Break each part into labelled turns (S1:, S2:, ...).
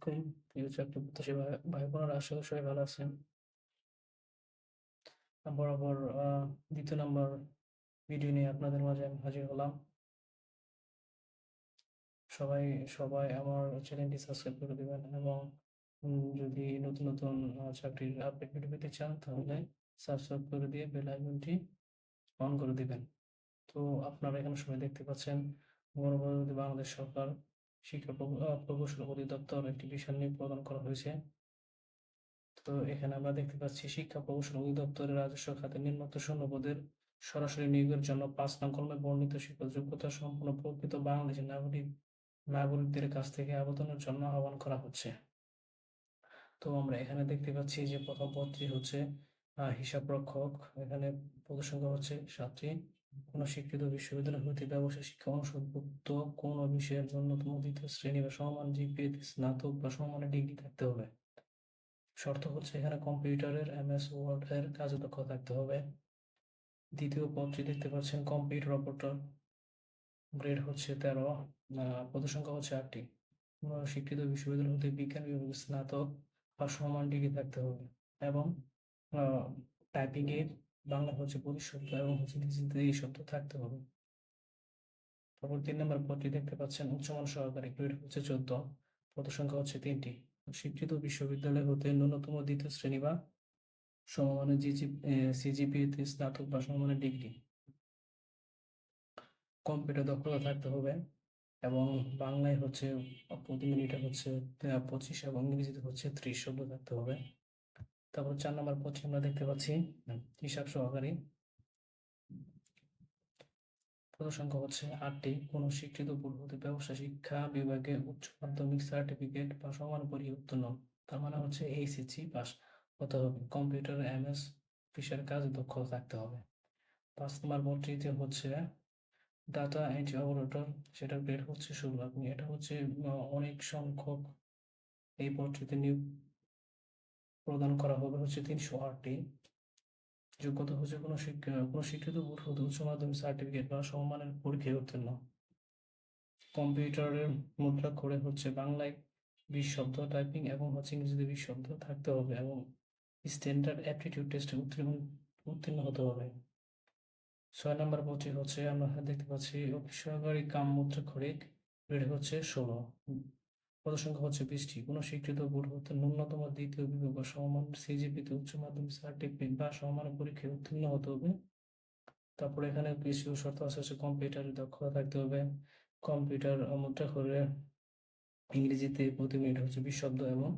S1: আলাইকুম। প্রিয় চাকরি প্রত্যাশী ভাই বোনেরা, আশা করি সবাই ভালো আছেন। বরাবর দ্বিতীয় নম্বর ভিডিও নিয়ে আপনাদের মাঝে আমি হাজির হলাম। সবাই সবাই আমার চ্যানেলটি সাবস্ক্রাইব করে দিবেন এবং যদি নতুন নতুন চাকরির আপডেট ভিডিও পেতে চান তাহলে সাবস্ক্রাইব করে দিয়ে বেল আইকনটি অন করে দিবেন। তো আপনারা এখানে সবাই দেখতে পাচ্ছেন, গণপ্রজাতন্ত্রী বাংলাদেশ সরকার শিক্ষা প্রকৌশল অধিদপ্তর একটি বিশাল নিয়োগ প্রদান করা হয়েছে। তো এখানে আমরা দেখতে পাচ্ছি শিক্ষা প্রকৌশল অধিদপ্তরের রাজস্ব খাতে নিম্নোক্ত শূন্য পদের সরাসরি নিয়োগের জন্য 5 নং কলমে বর্ণিত শিক্ষা যোগ্যতা সম্পন্ন প্রকৃত বাংলাদেশি নাগরিকদের কাছ থেকে আবেদনের জন্য আহ্বান করা হচ্ছে। তো আমরা এখানে দেখতে পাচ্ছি যে প্রথম পদটি হচ্ছে হিসাব রক্ষক। এখানে পদের সংখ্যা হচ্ছে 7টি। কোন স্বীকৃত বিশ্ববিদ্যালয় হইতে ব্যবসায় শিক্ষা অনুষদভুক্ত কোন বিষয়ের ন্যূনতম দ্বিতীয় শ্রেণী বা সমমান জিপিএ স্নাতক বা সমমানের ডিগ্রি থাকতে হবে। শর্ত হচ্ছে এখানে কম্পিউটারের MS ওয়ার্ড এর কাজে দক্ষ থাকতে হবে। দ্বিতীয় পদটি দেখতে পাচ্ছেন কম্পিউটার অপারেটর, গ্রেড হচ্ছে 13, পদের সংখ্যা হচ্ছে 8টি। স্বীকৃত বিশ্ববিদ্যালয় হতে বিজ্ঞান বিভাগে স্নাতক বা সমান ডিগ্রি থাকতে হবে এবং টাইপিং এর বাংলা হচ্ছে 25 শব্দ এবং হচ্ছে ইংরেজিতে 30 শব্দ থাকতে হবে। তারপর 3 নম্বর পদটি দেখতে পাচ্ছেন উচ্চমান সহকারী, গ্রেড হচ্ছে 14, পদের সংখ্যা হচ্ছে 3টি। স্বীকৃত বিশ্ববিদ্যালয় হতে ন্যূনতম দ্বিতীয় শ্রেণী বা সমমানের সিজিপিএতে স্নাতক বা সমমানের ডিগ্রি। কম্পিউটার দক্ষতা থাকতে হবে এবং বাংলায় হচ্ছে প্রতি মিনিটে হচ্ছে 25 এবং ইংরেজিতে হচ্ছে 30 শব্দ থাকতে হবে। তারপর 4 নম্বর পদটি আমরা দেখতে পাচ্ছি হিসাব সহকারী, পদের সংখ্যা হচ্ছে 8টি। কোন স্বীকৃত বোর্ড হতে ব্যবসা শিক্ষা বিভাগে উচ্চ মাধ্যমিক সার্টিফিকেট বা সমান পরীক্ষা উত্তীর্ণ, তার মানে হচ্ছে HSC পাস হতে হবে। কম্পিউটার MS অফিসের কাজে দক্ষ থাকতে হবে। 5 নম্বর পদটিতে হচ্ছে ডাটা এন্ট্রি অপারেটর, সেটার গ্রেড হচ্ছে 16। আপনি এটা হচ্ছে অনেক সংখ্যক এই পদটিতে নিয়োগ প্রদান করা হবে হচ্ছে 308টি। যোগ্যতা হচ্ছে কোনো স্বীকৃত বোর্ড হতে উচ্চ মাধ্যমিক সার্টিফিকেট বা সমমানের পরীক্ষায় উত্তীর্ণ। কম্পিউটারের মুদ্রাক্ষরে হচ্ছে বাংলায় 20 শব্দ, টাইপিং এবং হচ্ছে ইংরেজিতে 20 শব্দ থাকতে হবে এবং স্ট্যান্ডার্ড অ্যাপটিটিউড টেস্টে উত্তীর্ণ হতে হবে। 6 নম্বর পদটি হচ্ছে আমরা দেখতে পাচ্ছি অফিস সহকারী কাম মুদ্রাক্ষরিক, গ্রেড হচ্ছে 16, পদের সংখ্যা হচ্ছে 20টি। কোনো স্বীকৃত বোর্ড হতে ন্যূনতম দ্বিতীয় বিভাগ বা সমমান সিজিপিতে উচ্চ মাধ্যমিক সার্টিফিকেট বা সমমানের পরীক্ষায় উত্তীর্ণ হতে হবে। তারপরে এখানে কিছু শর্ত আছে, কম্পিউটারে দক্ষতা থাকতে হবে। কম্পিউটার মুদ্রাক্ষরে ইংরেজিতে প্রতি মিনিট হচ্ছে 20 শব্দ এবং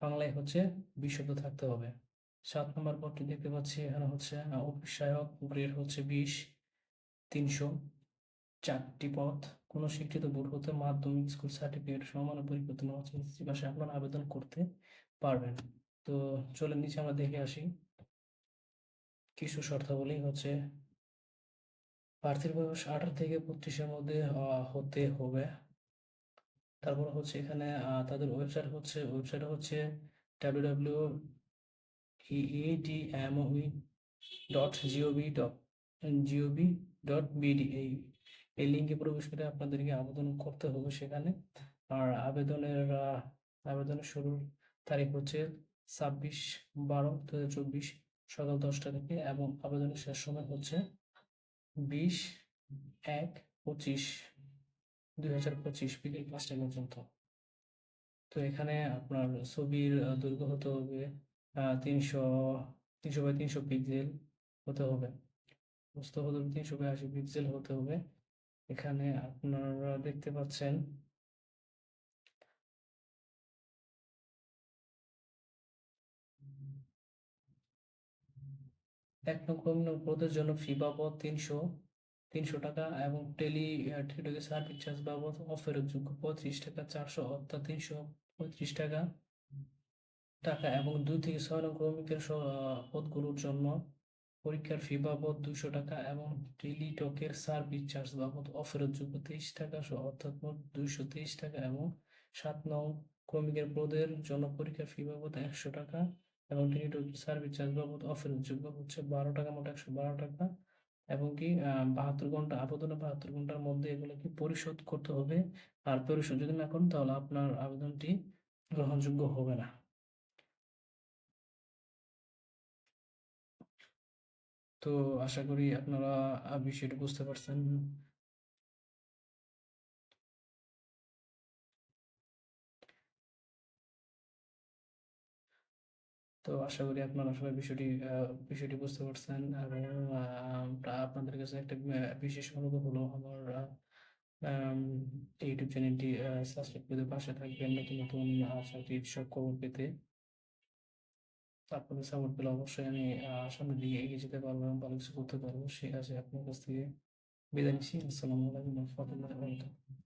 S1: বাংলায় হচ্ছে 20 শব্দ থাকতে হবে। 7 নম্বর পদটি দেখতে পাচ্ছি এখানে হচ্ছে অফিস সহায়ক, গ্রেড হচ্ছে 20, 300, 4টি পদ। কোনো স্বীকৃত বোর্ড হতে মাধ্যমিক স্কুল সার্টিফিকেট সমান পরিবর্তন হচ্ছে ইংরেজি ভাষায় আপনারা আবেদন করতে পারবেন। তো চলেন নিচে আমরা দেখে আসি কিছু শর্তাবলী হচ্ছে প্রার্থীর বয়স 18 থেকে 35-এর মধ্যে হতে হবে। তারপর হচ্ছে এখানে তাদের ওয়েবসাইট হচ্ছে www.eedmoe.gov.bd। এই লিঙ্কে প্রবেশ করে আপনাদেরকে আবেদন করতে হবে সেখানে। আর আবেদনের শুরুর তারিখ হচ্ছে 26/12/2024 সকাল 10টা থেকে এবং আবেদনের শেষ সময় হচ্ছে 20/1/2025 বিকেল 5টা পর্যন্ত। তো এখানে আপনার ছবির দৈর্ঘ্য হতে হবে 300 300 x 300 পিক্সেল হতে হবে, প্রস্থ হতে হবে 382 পিক্সেল হতে হবে। এখানে আপনারা দেখতে পাচ্ছেন এক নং পদের জন্য ফি বাবদ 300 টাকা এবং টেলিটকের সার্ভিস চার্জ বাবদ অফেরতযোগ্য 35 টাকা 400 অর্থাৎ 335 টাকা এবং 2 থেকে 6 নং ক্রমিকের পদগুলোর জন্য পরীক্ষার ফি বাবদ 200 টাকা এবং টেলিটকের সার্ভিস চার্জ বাবদ অফেরতযোগ্য 23 টাকা অর্থাৎ মোট 223 টাকা এবং 7 নং ক্রমিকের পদের জন্য পরীক্ষার ফি বাবদ 100 টাকা এবং টেলিটকের সার্ভিস চার্জ বাবদ অফেরতযোগ্য হচ্ছে 12 টাকা, মোট 112 টাকা এবং কি 72 ঘন্টা আবেদনের 72 ঘন্টার মধ্যে এগুলোকে পরিশোধ করতে হবে। আর পরিশোধ যদি না করেন তাহলে আপনার আবেদনটি গ্রহণযোগ্য হবে না। তো আশা করি আপনারা বিষয়টি বুঝতে পারছেন। তো আশা করি আপনারা সবাই বিষয়টি বুঝতে পারছেন এবং আপনাদের কাছে একটা বিশেষ অনুরোধ হলো আমার আম, ইউটিউব চ্যানেলটি সাবস্ক্রাইব করে পাশে থাকবেন নতুন নতুন চাকরির সব খবর পেতে। আপনাদের সাপোর্ট পেলে অবশ্যই আমি সামনের দিকে এগিয়ে যেতে পারবো এবং ভালো কিছু করতে পারবো। সে আছে আপনার কাছ থেকে বিদায় নিচ্ছি। আসসালামু আলাইকুম ওয়া রাহমাতুল্লাহি ওয়া বারাকাতুহু।